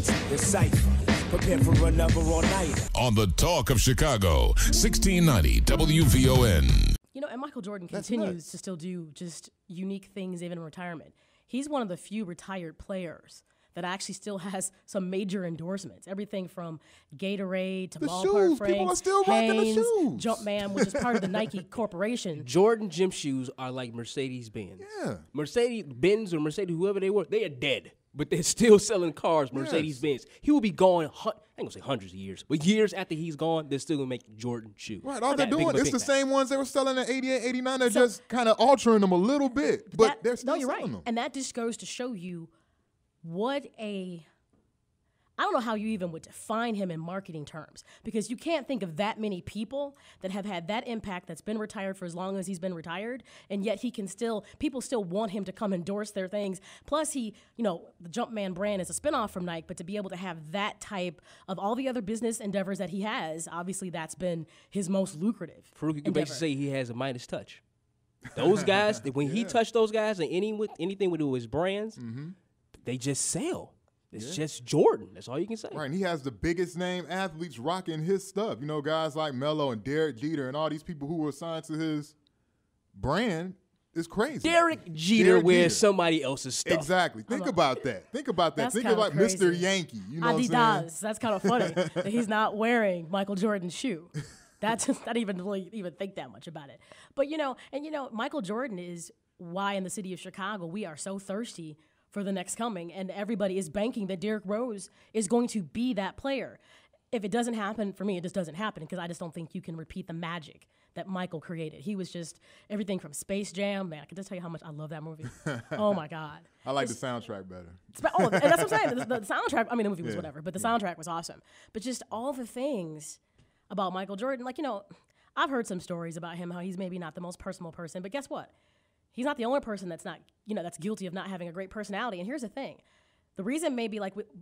Demonze, the Cyper. Prepare for another all-nighter. On the Talk of Chicago, 1690 WVON. You know, and Michael Jordan continues to still do just unique things even in retirement. He's one of the few retired players that actually still has some major endorsements. Everything from Gatorade to ballpark frames. People are still rocking the shoes. Jumpman, which is part of the Nike Corporation. Jordan gym shoes are like Mercedes-Benz. Yeah. Mercedes-Benz or Mercedes, whoever they were, they are dead. But they're still selling cars, Mercedes-Benz. He will be gone, I ain't gonna say hundreds of years, but years after he's gone, they're still gonna make Jordan shoes. Right, all they're doing, it's the same ones they were selling in 88, 89. They're just kind of altering them a little bit, but they're still selling them. And that just goes to show you I don't know how you even would define him in marketing terms, because you can't think of that many people that have had that impact that's been retired for as long as he's been retired, and yet people still want him to come endorse their things. Plus the Jumpman brand is a spinoff from Nike, but to be able to have that type of all the other business endeavors that he has, obviously that's been his most lucrative Farqu, you can basically say he has a Midas touch. Those guys, when he touched those guys and anything with his brands, they just sell. It's just Jordan. That's all you can say. Right, and he has the biggest name athletes rocking his stuff. You know, guys like Melo and Derek Jeter and all these people who were assigned to his brand is crazy. Derek Jeter wears somebody else's stuff. Exactly. Think about that. Think about that. Think of like crazy. Mr. Yankee. You know Adidas. what I'm saying? That's kind of funny that he's not wearing Michael Jordan's shoe. That's just not even really even think that much about it. But Michael Jordan is why in the city of Chicago we are so thirsty for the next coming, and everybody is banking that Derrick Rose is going to be that player. If it doesn't happen, for me, it just doesn't happen, because I just don't think you can repeat the magic that Michael created. He was just everything from Space Jam. Man, I can just tell you how much I love that movie. Oh, my God. I like the soundtrack better. And that's what I'm saying. The soundtrack, the movie was whatever, but the soundtrack was awesome. But just all the things about Michael Jordan, I've heard some stories about him, how he's maybe not the most personal person, but guess what? He's not the only person that's not, that's guilty of not having a great personality. And here's the thing. The reason maybe,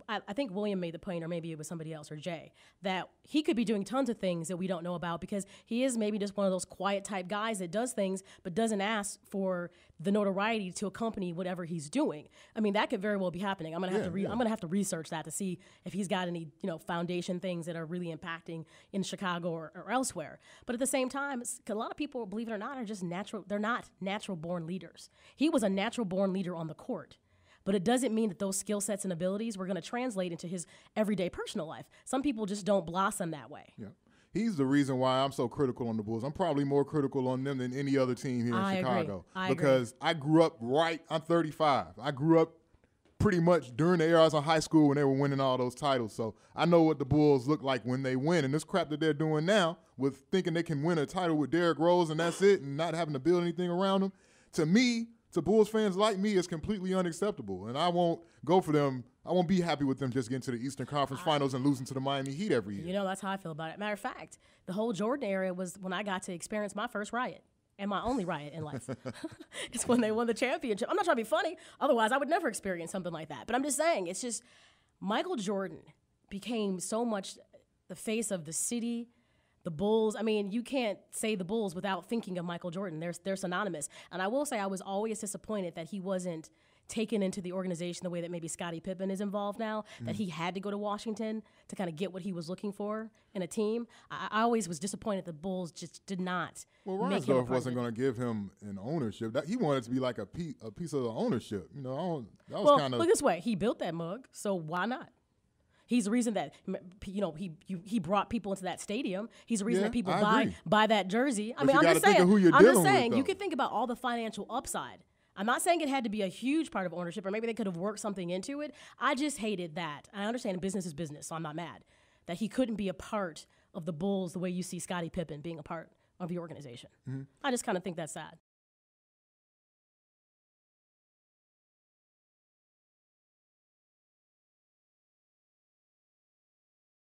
I think William made the point, or maybe it was somebody else, or Jay, that he could be doing tons of things that we don't know about, because he is maybe just one of those quiet type guys that does things but doesn't ask for the notoriety to accompany whatever he's doing. I mean, that could very well be happening. I'm gonna have to research that to see if he's got any foundation things that are really impacting in Chicago or elsewhere. But at the same time, a lot of people, believe it or not, are just natural. They're not natural born leaders. He was a natural born leader on the court. But it doesn't mean that those skill sets and abilities were going to translate into his everyday personal life. Some people just don't blossom that way. Yeah. He's the reason why I'm so critical on the Bulls. I'm probably more critical on them than any other team here in Chicago. Because I grew up I'm 35. I grew up pretty much during the era I was in high school when they were winning all those titles. So I know what the Bulls look like when they win. And this crap that they're doing now with thinking they can win a title with Derrick Rose and that's it, and not having to build anything around them, to me, to Bulls fans like me, is completely unacceptable. And I won't go for them. I won't be happy with them just getting to the Eastern Conference Finals and losing to the Miami Heat every year. That's how I feel about it. Matter of fact, the whole Jordan era was when I got to experience my first riot, and my only riot in life. It's when they won the championship. I'm not trying to be funny. Otherwise, I would never experience something like that. But I'm just saying, it's just Michael Jordan became so much the face of the city, the Bulls. I mean, you can't say the Bulls without thinking of Michael Jordan. They're synonymous. And I will say I was always disappointed that he wasn't taken into the organization the way that maybe Scottie Pippen is involved now, that he had to go to Washington to kind of get what he was looking for in a team. I always was disappointed the Bulls just did not. Well, Reinsdorf wasn't going to give him an ownership. He wanted it to be like a piece of the ownership. That was kind of. Look this way. He built that mug, so why not? He's the reason that he brought people into that stadium. He's the reason that people buy that jersey. I'm just saying you could think about all the financial upside. I'm not saying it had to be a huge part of ownership, or maybe they could have worked something into it. I just hated that. I understand business is business, so I'm not mad that he couldn't be a part of the Bulls the way you see Scottie Pippen being a part of the organization. I just kind of think that's sad.